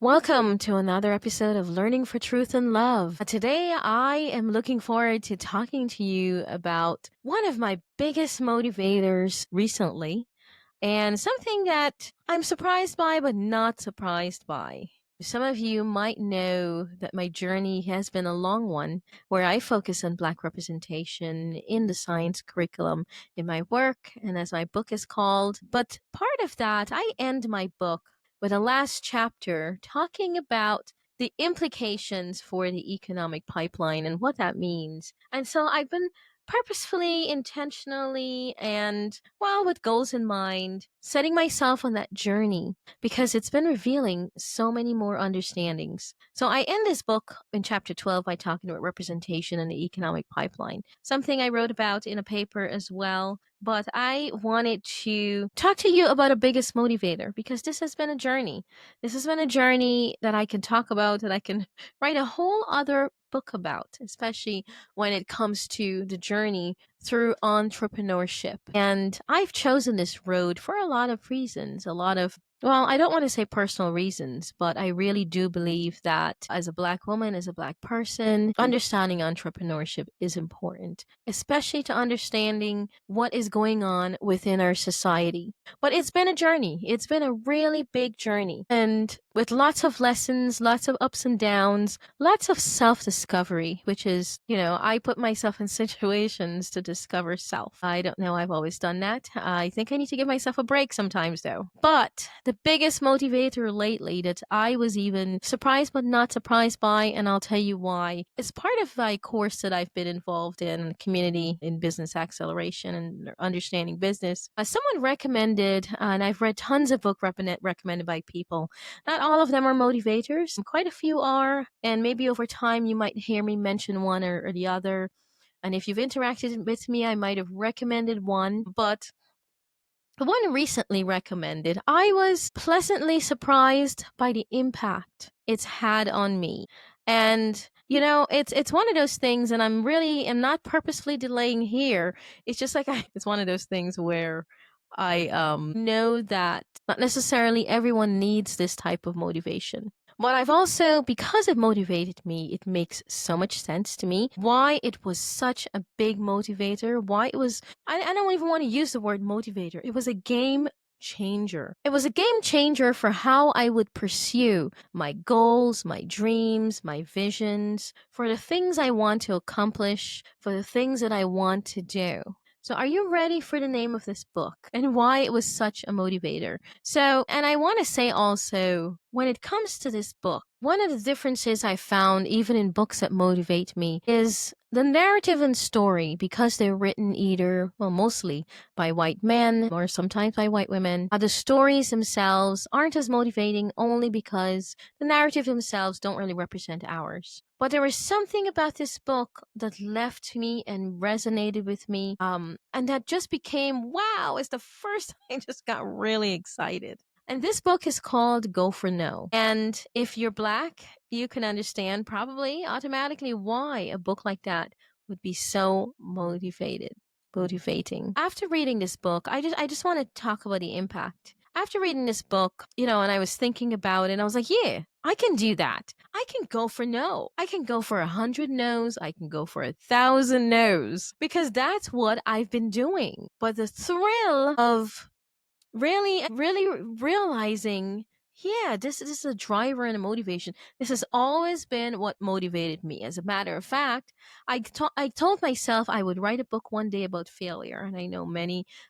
Welcome to another episode of Learning for Truth and Love. Today, I am looking forward to talking to you about one of my biggest motivators recently and something that I'm surprised by but not surprised by. Some of you might know that my journey has been a long one where I focus on Black representation in the science curriculum in my work and as my book is called. But part of that, I end my book with a last chapter talking about the implications for the economic pipeline and what that means. And so I've been purposefully, intentionally, and well, with goals in mind, setting myself on that journey because it's been revealing so many more understandings. So I end this book in chapter 12 by talking about representation and the economic pipeline, something I wrote about in a paper as well. But I wanted to talk to you about a biggest motivator because this has been a journey. This has been a journey that I can talk about, that I can write a whole other book about, especially when it comes to the journey through entrepreneurship. And I've chosen this road for a lot of reasons, well, I don't want to say personal reasons, but I really do believe that as a Black woman, as a Black person, understanding entrepreneurship is important, especially to understanding what is going on within our society. But it's been a journey. It's been a really big journey. And with lots of lessons, lots of ups and downs, lots of self-discovery, which is, I put myself in situations to discover self. I don't know, I've always done that. I think I need to give myself a break sometimes, though. But the biggest motivator lately that I was even surprised but not surprised by, and I'll tell you why, is part of my course that I've been involved in, Community in Business Acceleration and Understanding Business. Someone recommended, and I've read tons of books recommended by people. Not all of them are motivators. Quite a few are, and maybe over time you might hear me mention one or the other. And if you've interacted with me, I might have recommended one, but the one recently recommended, I was pleasantly surprised by the impact it's had on me. And it's one of those things, and am not purposefully delaying here. It's just like it's one of those things where I know that not necessarily everyone needs this type of motivation. But I've also, because it motivated me, it makes so much sense to me why it was such a big motivator, why it was, I don't even want to use the word motivator. It was a game changer. It was a game changer for how I would pursue my goals, my dreams, my visions, for the things I want to accomplish, for the things that I want to do. So are you ready for the name of this book and why it was such a motivator? So, and I want to say also, when it comes to this book, one of the differences I found even in books that motivate me is the narrative and story, because they're written either, well, mostly by white men or sometimes by white women. The stories themselves aren't as motivating only because the narrative themselves don't really represent ours. But there was something about this book that left me and resonated with me, and that just became, wow, it's the first time I just got really excited. And this book is called Go for No. And if you're Black, you can understand probably automatically why a book like that would be so motivating. After reading this book, I just want to talk about the impact. After reading this book, and I was thinking about it, and I was like, yeah, I can do that. I can go for no. I can go for 100 no's. I can go for 1,000 no's, because that's what I've been doing. But the thrill of really realizing, yeah, this is a driver and a motivation. This has always been what motivated me. As a matter of fact, I told myself I would write a book one day about failure. And I know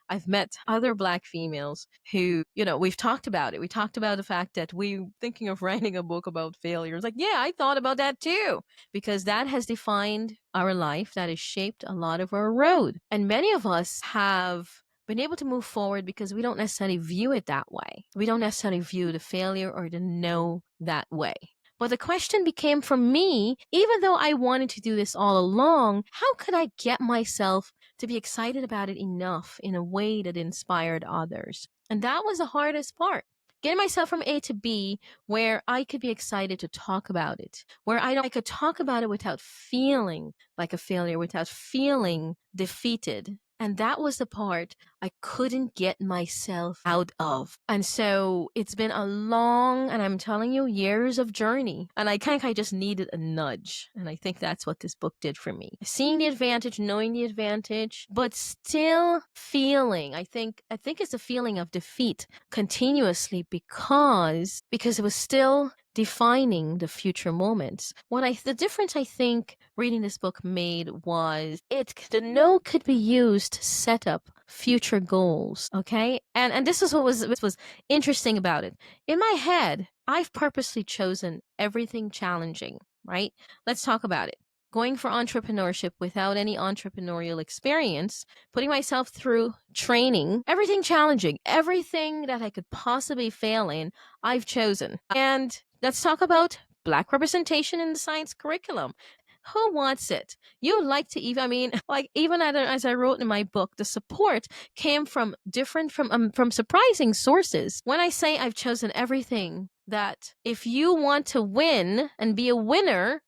I've met other Black females who, we've talked about it. We talked about the fact that we thinking of writing a book about failure. It's like, yeah, I thought about that too, because that has defined our life. That has shaped a lot of our road. And many of us have been able to move forward because we don't necessarily view it that way. We don't necessarily view the failure or the no that way. But the question became for me, even though I wanted to do this all along, how could I get myself to be excited about it enough in a way that inspired others? And that was the hardest part. Getting myself from A to B where I could be excited to talk about it, where I could talk about it without feeling like a failure, without feeling defeated. And that was the part I couldn't get myself out of. And so it's been a long, and I'm telling you, years of journey. And I think I just needed a nudge. And I think that's what this book did for me. Seeing the advantage, knowing the advantage, but still feeling, I think it's a feeling of defeat continuously because it was still defining the future moments. The difference I think reading this book made was the no could be used to set up future goals. Okay. And this is what was interesting about it. In my head, I've purposely chosen everything challenging, right? Let's talk about it. Going for entrepreneurship without any entrepreneurial experience, putting myself through training, everything challenging, everything that I could possibly fail in, I've chosen. And let's talk about Black representation in the science curriculum. Who wants it? You like to even, I mean, like even as I wrote in my book, the support came from surprising sources. When I say I've chosen everything, that if you want to win and be a winner,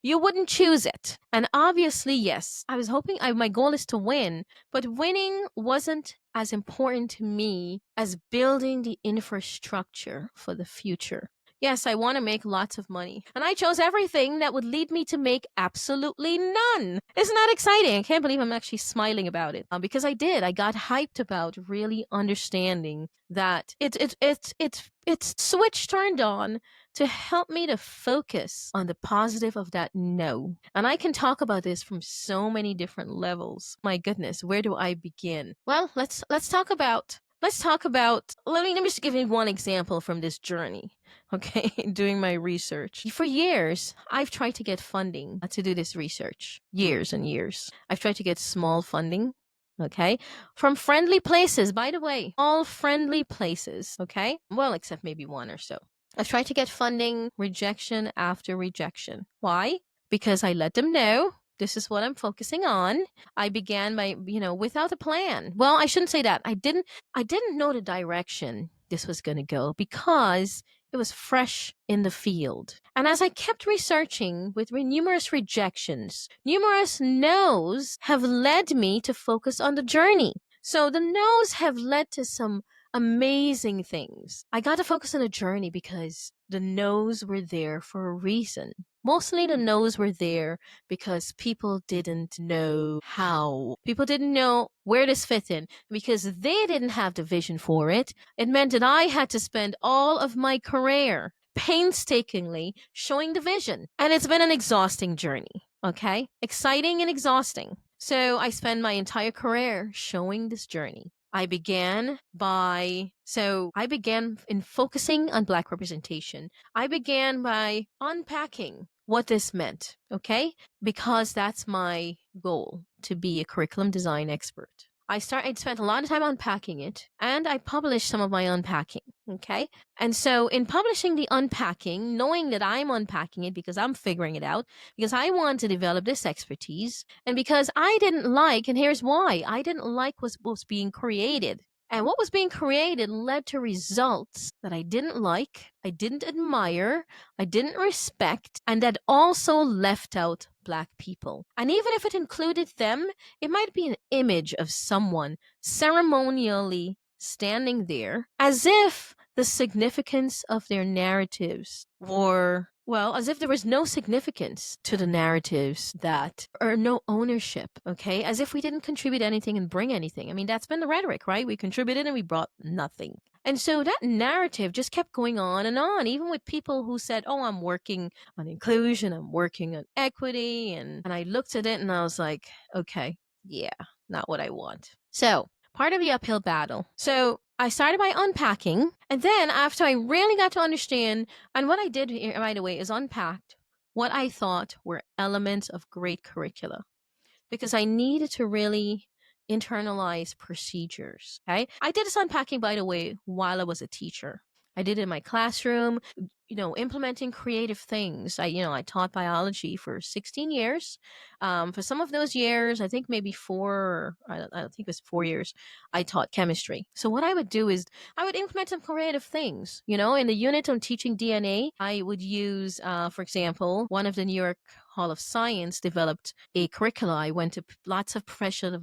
you wouldn't choose it. And obviously, yes, I was hoping my goal is to win, but winning wasn't as important to me as building the infrastructure for the future. Yes, I want to make lots of money. And I chose everything that would lead me to make absolutely none. Isn't that exciting? I can't believe I'm actually smiling about it. Because I did. I got hyped about really understanding that it's switch turned on to help me to focus on the positive of that no. And I can talk about this from so many different levels. My goodness, where do I begin? Well, let's talk about let me just give you one example from this journey. Okay, doing my research. For years, I've tried to get funding to do this research. Years and years. I've tried to get small funding, okay, from friendly places, by the way. All friendly places, okay? Well, except maybe one or so. I've tried to get funding, rejection after rejection. Why? Because I let them know this is what I'm focusing on. I began by, without a plan. Well, I shouldn't say that. I didn't know the direction this was going to go because it was fresh in the field. And as I kept researching with numerous rejections, numerous no's have led me to focus on the journey. So the no's have led to some amazing things. I got to focus on the journey because the no's were there for a reason. Mostly the no's were there because people didn't know how. People didn't know where this fit in because they didn't have the vision for it. It meant that I had to spend all of my career painstakingly showing the vision. And it's been an exhausting journey, okay? Exciting and exhausting. So I spent my entire career showing this journey. I began in focusing on Black representation. I began by unpacking what this meant, okay? Because that's my goal, to be a curriculum design expert. I spent a lot of time unpacking it, and I published some of my unpacking, okay? And so in publishing the unpacking, knowing that I'm unpacking it because I'm figuring it out, because I want to develop this expertise, and because I didn't like, and here's why, I didn't like what was being created. And what was being created led to results that I didn't like, I didn't admire, I didn't respect, and that also left out Black people. And even if it included them, it might be an image of someone ceremonially standing there as if the significance of their narratives were, well, as if there was no significance to the narratives or no ownership, okay? As if we didn't contribute anything and bring anything. I mean, that's been the rhetoric, right? We contributed and we brought nothing. And so that narrative just kept going on, even with people who said, oh, I'm working on inclusion, I'm working on equity. And I looked at it and I was like, okay, yeah, not what I want. So part of the uphill battle. So I started by unpacking. And then after I really got to understand, and what I did here, by the way, is unpacked what I thought were elements of great curricula. Because I needed to really internalize procedures. Okay. I did this unpacking, by the way, while I was a teacher. I did it in my classroom, implementing creative things. I taught biology for 16 years. For some of those years, I think maybe I don't think it was 4 years, I taught chemistry. So what I would do is I would implement some creative things. In the unit on teaching DNA, I would use, for example, one of the New York Hall of Science developed a curricula. I went to lots of professional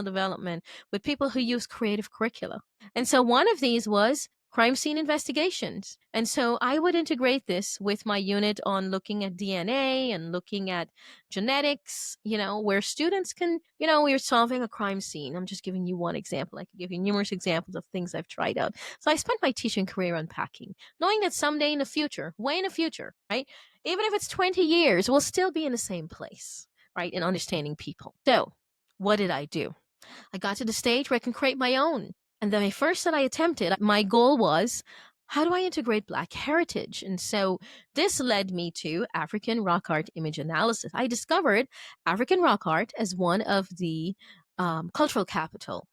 development with people who use creative curricula. And so one of these was crime scene investigations. And so I would integrate this with my unit on looking at DNA and looking at genetics, where students can, we're solving a crime scene. I'm just giving you one example. I could give you numerous examples of things I've tried out. So I spent my teaching career unpacking, knowing that someday in the future, way in the future, right? Even if it's 20 years, we'll still be in the same place, right? In understanding people. So what did I do? I got to the stage where I can create my own. And then my first that I attempted, my goal was, how do I integrate Black heritage? And so this led me to African rock art image analysis. I discovered African rock art as one of the cultural capital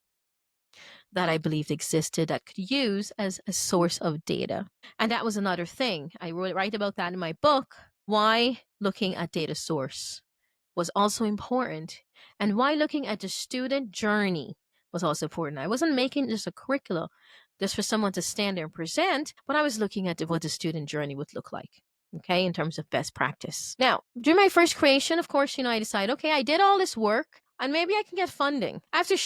that I believed existed that could use as a source of data. And that was another thing. I write about that in my book, why looking at data source was also important, and why looking at the student journey was also important. I wasn't making just a curricula just for someone to stand there and present, but I was looking at what the student journey would look like, okay, in terms of best practice. Now, during my first creation, of course, I decided, okay, I did all this work, and maybe I can get funding. After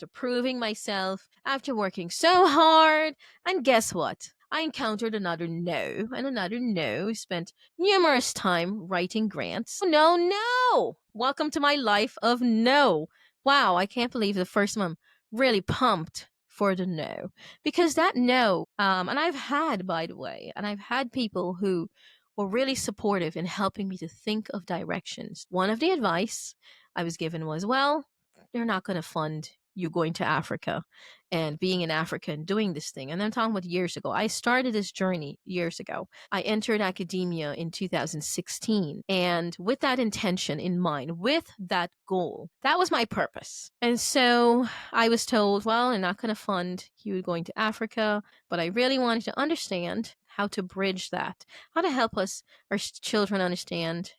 proving myself, after working so hard, and guess what? I encountered another no and another no. Spent numerous time writing grants. No, no. Welcome to my life of no. Wow, I can't believe the first time I'm really pumped for the no. Because that no, and I've had, by the way, and I've had people who were really supportive in helping me to think of directions. One of the advice I was given was, well, they're not going to fund you going to Africa and being in Africa and doing this thing. And I'm talking about years ago. I started this journey years ago. I entered academia in 2016. And with that intention in mind, with that goal, that was my purpose. And so I was told, well, they're not going to fund you going to Africa. But I really wanted to understand how to bridge that, how to help our children understand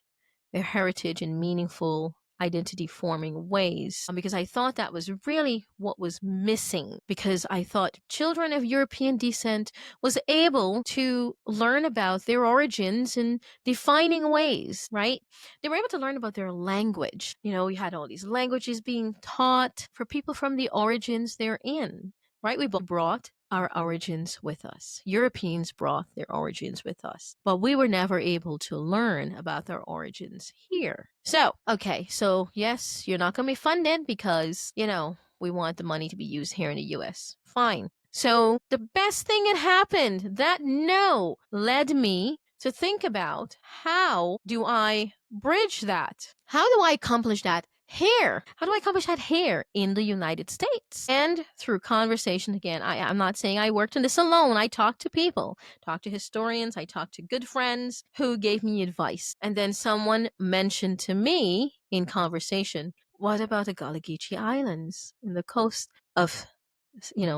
their heritage in meaningful identity forming ways, because I thought that was really what was missing, because I thought children of European descent was able to learn about their origins in defining ways, right? They were able to learn about their language. We had all these languages being taught for people from the origins they're in, right? We brought our origins with us. Europeans brought their origins with us, but we were never able to learn about their origins here. So yes, you're not going to be funded because, we want the money to be used here in the US. Fine. So the best thing that happened, that no, led me to think about, how do I bridge that? How do I accomplish that here? How do I accomplish that here in the United States? And through conversation, again, I'm not saying I worked on this alone. I talked to people, talked to historians, I talked to good friends who gave me advice. And then someone mentioned to me in conversation, what about the Gullah Geechee Islands in the coast of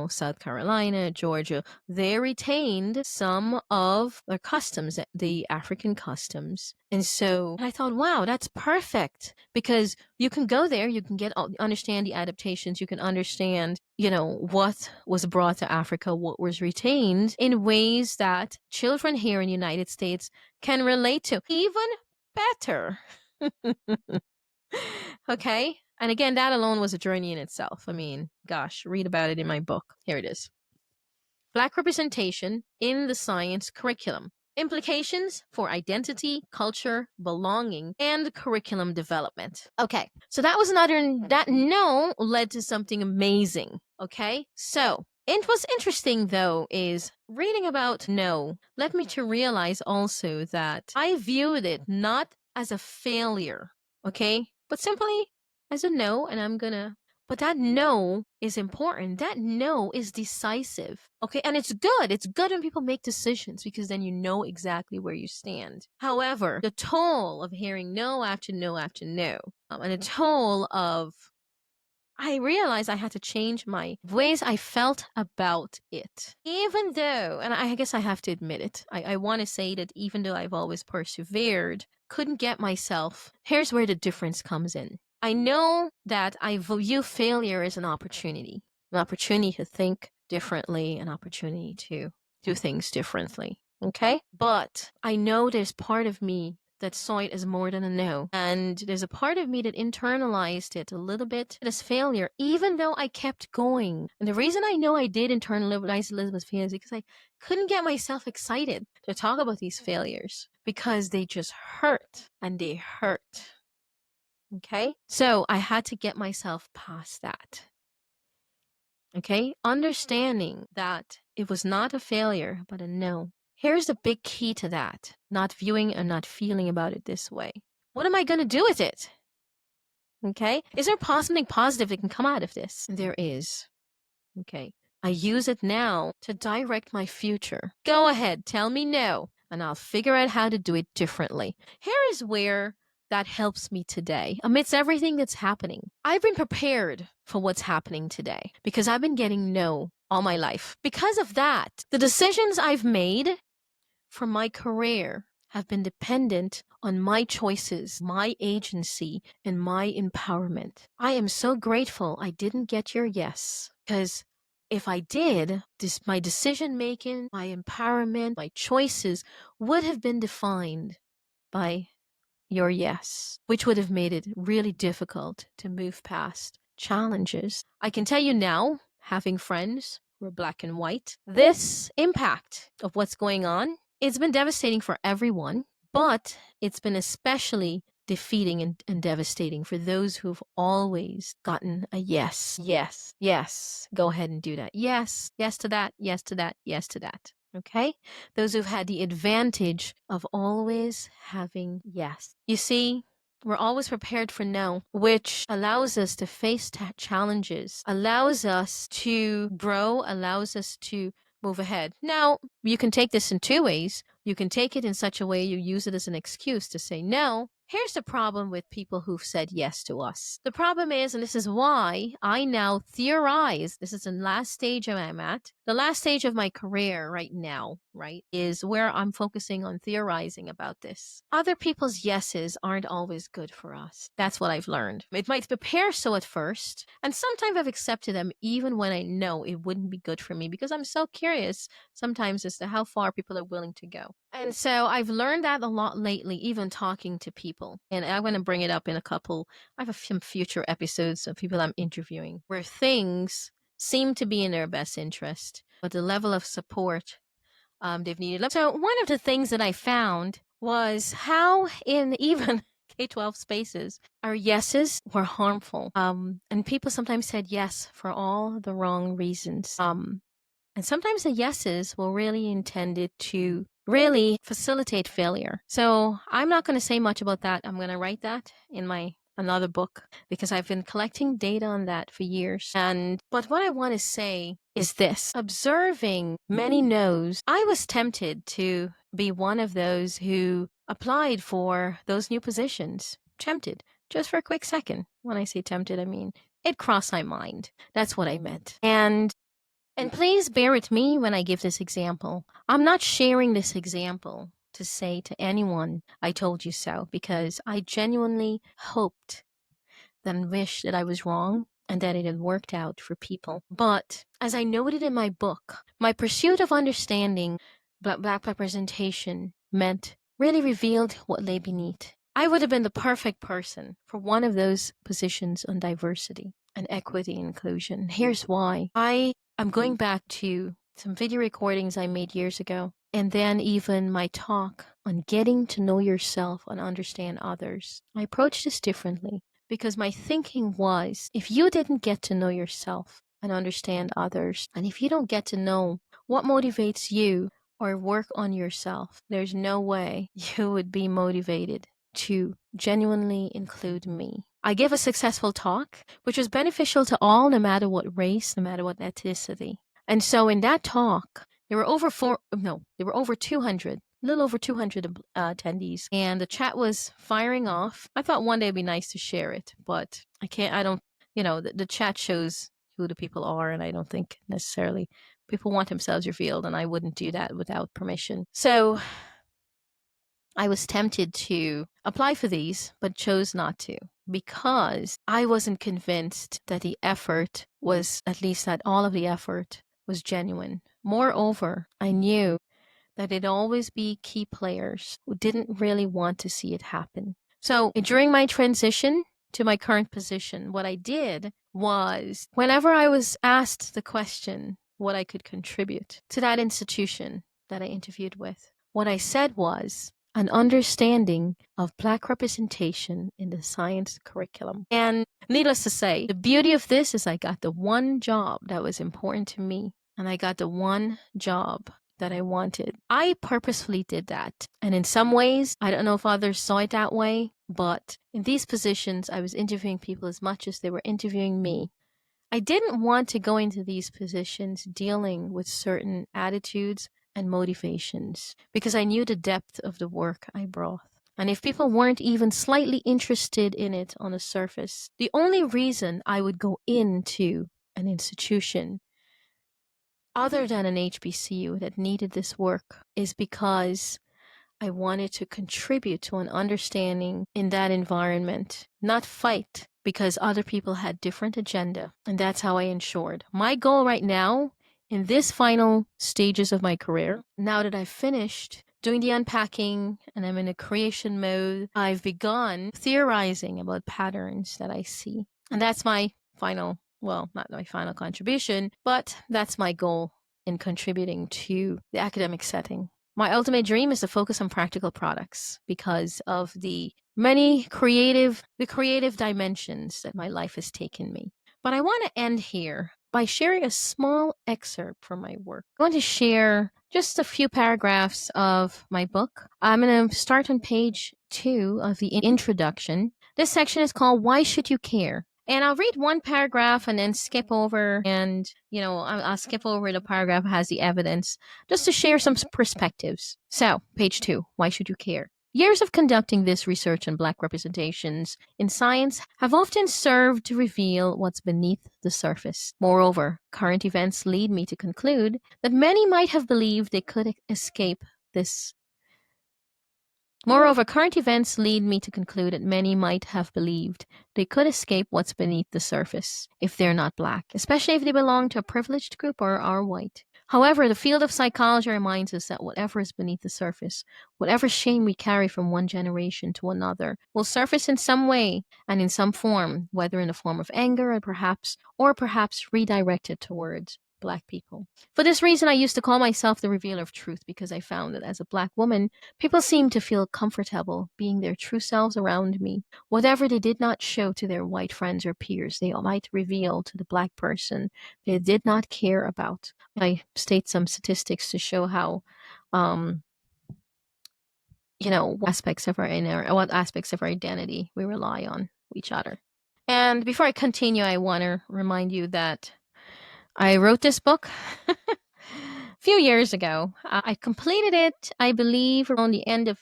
South Carolina, Georgia? They retained some of their customs, the African customs. And so I thought, wow, that's perfect, because you can go there, you can understand the adaptations, you can understand, what was brought to Africa, what was retained, in ways that children here in the United States can relate to even better. Okay. And again, that alone was a journey in itself. I mean, gosh, read about it in my book. Here it is. Black representation in the science curriculum. Implications for identity, culture, belonging, and curriculum development. Okay, so that no led to something amazing. Okay, so it was interesting, though, is reading about no led me to realize also that I viewed it not as a failure, okay, but simply as a no, and but that no is important. That no is decisive. Okay. And it's good. It's good when people make decisions, because then you know exactly where you stand. However, the toll of hearing no after no after no, and the toll of, I realized I had to change my ways I felt about it. Even though, and I guess I have to admit it, I want to say that even though I've always persevered, couldn't get myself, here's where the difference comes in. I know that I view failure as an opportunity to think differently, an opportunity to do things differently. Okay? But I know there's part of me that saw it as more than a no. And there's a part of me that internalized it a little bit as failure, even though I kept going. And the reason I know I did internalize Elizabeth's feelings is because I couldn't get myself excited to talk about these failures because they just hurt and they hurt. Okay? So I had to get myself past that. Okay? Understanding that it was not a failure, but a no. Here's the big key to that, not viewing and not feeling about it this way. What am I going to do with it? Okay? Is there something positive that can come out of this? There is. Okay. I use it now to direct my future. Go ahead, tell me no, and I'll figure out how to do it differently. Here is where that helps me today. Amidst everything that's happening, I've been prepared for what's happening today because I've been getting no all my life. Because of that, the decisions I've made for my career have been dependent on my choices, my agency, and my empowerment. I am so grateful I didn't get your yes, because if I did, my decision making, my empowerment, my choices would have been defined by your yes, which would have made it really difficult to move past challenges. I can tell you now, having friends who are Black and white, this impact of what's going on, it's been devastating for everyone, but it's been especially defeating and devastating for those who've always gotten a yes, yes, yes. Go ahead and do that. Yes, yes to that, yes to that, yes to that. Okay? Those who've had the advantage of always having yes. You see, we're always prepared for no, which allows us to face challenges, allows us to grow, allows us to move ahead. Now, you can take this in two ways. You can take it in such a way you use it as an excuse to say no. Here's the problem with people who've said yes to us. The problem is, and this is why I now theorize, this is the last stage I'm at, the last stage of my career right now, right, is where I'm focusing on theorizing about this. Other people's yeses aren't always good for us. That's what I've learned. It might appear so at first, and sometimes I've accepted them even when I know it wouldn't be good for me because I'm so curious sometimes as to how far people are willing to go. And so I've learned that a lot lately, even talking to people. And I'm going to bring it up in I have some future episodes of people I'm interviewing where things seem to be in their best interest, but the level of support they've needed. So one of the things that I found was how in even K-12 spaces, our yeses were harmful. And people sometimes said yes for all the wrong reasons. And sometimes the yeses were really intended to really facilitate failure. So I'm not going to say much about that. I'm going to write that in another book because I've been collecting data on that for years. But what I want to say is this. Observing many no's, I was tempted to be one of those who applied for those new positions. Tempted. Just for a quick second. When I say tempted, I mean it crossed my mind. That's what I meant. And please bear with me when I give this example. I'm not sharing this example to say to anyone, I told you so, because I genuinely hoped and wished that I was wrong and that it had worked out for people. But as I noted in my book, my pursuit of understanding Black representation really revealed what lay beneath. I would have been the perfect person for one of those positions on diversity and equity and inclusion. Here's why. I'm going back to some video recordings I made years ago, and then even my talk on getting to know yourself and understand others. I approached this differently because my thinking was, if you didn't get to know yourself and understand others, and if you don't get to know what motivates you or work on yourself, there's no way you would be motivated to genuinely include me. I give a successful talk, which was beneficial to all, no matter what race, no matter what ethnicity. And so in that talk, there were over 200, a little over 200 attendees, and the chat was firing off. I thought one day it'd be nice to share it, but I the chat shows who the people are, and I don't think necessarily people want themselves revealed, and I wouldn't do that without permission. So I was tempted to apply for these, but chose not to because I wasn't convinced that the effort was, at least that all of the effort was genuine. Moreover, I knew that it'd always be key players who didn't really want to see it happen. So during my transition to my current position, what I did was whenever I was asked the question what I could contribute to that institution that I interviewed with, what I said was an understanding of Black representation in the science curriculum. And needless to say, the beauty of this is I got the one job that was important to me, and I got the one job that I wanted. I purposefully did that. And in some ways, I don't know if others saw it that way, but in these positions, I was interviewing people as much as they were interviewing me. I didn't want to go into these positions dealing with certain attitudes and motivations because I knew the depth of the work I brought. And if people weren't even slightly interested in it on the surface, the only reason I would go into an institution other than an HBCU that needed this work is because I wanted to contribute to an understanding in that environment, not fight because other people had different agenda. And that's how I ensured. My goal right now, in this final stages of my career, now that I've finished doing the unpacking and I'm in a creation mode, I've begun theorizing about patterns that I see. And that's my final, well, not my final contribution, but that's my goal in contributing to the academic setting. My ultimate dream is to focus on practical products because of the creative dimensions that my life has taken me. But I want to end here by sharing a small excerpt from my work. I want to share just a few paragraphs of my book. I'm going to start on page 2 of the introduction. This section is called Why Should You Care? And I'll read one paragraph and then skip over, and I'll skip over the paragraph that has the evidence just to share some perspectives. So, page 2, why should you care? Years of conducting this research on Black representations in science have often served to reveal what's beneath the surface. Moreover, current events lead me to conclude that many might have believed they could escape this. Moreover, current events lead me to conclude that many might have believed they could escape what's beneath the surface if they're not Black, especially if they belong to a privileged group or are white. However, the field of psychology reminds us that whatever is beneath the surface, whatever shame we carry from one generation to another, will surface in some way and in some form, whether in the form of anger or perhaps redirected towards Black people. For this reason, I used to call myself the revealer of truth because I found that as a Black woman, people seemed to feel comfortable being their true selves around me. Whatever they did not show to their white friends or peers, they might reveal to the Black person they did not care about. I state some statistics to show how, what aspects of our identity we rely on each other. And before I continue, I want to remind you that I wrote this book a few years ago. I completed it, I believe, around the end of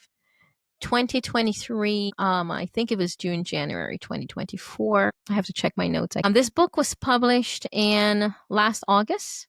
2023. I think it was January 2024. I have to check my notes. This book was published in last August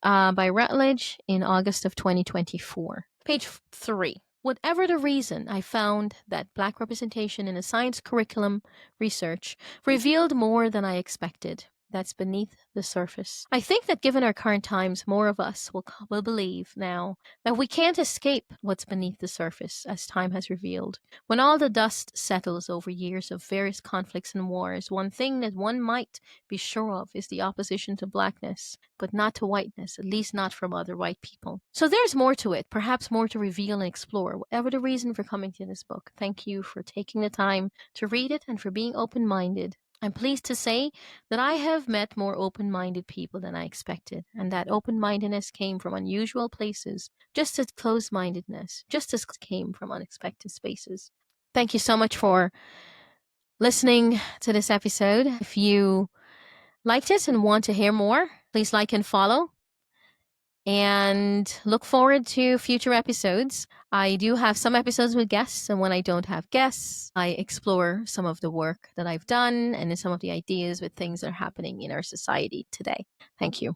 by Routledge in August of 2024. Page 3. Whatever the reason, I found that Black representation in the science curriculum research revealed more than I expected. That's beneath the surface. I think that given our current times, more of us will believe now that we can't escape what's beneath the surface, as time has revealed. When all the dust settles over years of various conflicts and wars, one thing that one might be sure of is the opposition to Blackness, but not to whiteness, at least not from other white people. So there's more to it, perhaps more to reveal and explore, whatever the reason for coming to this book. Thank you for taking the time to read it and for being open-minded. I'm pleased to say that I have met more open-minded people than I expected, and that open-mindedness came from unusual places, just as closed-mindedness came from unexpected spaces. Thank you so much for listening to this episode. If you liked it and want to hear more, please like and follow. and look forward to future episodes. I do have some episodes with guests, and when I don't have guests, I explore some of the work that I've done and some of the ideas with things that are happening in our society today. Thank you.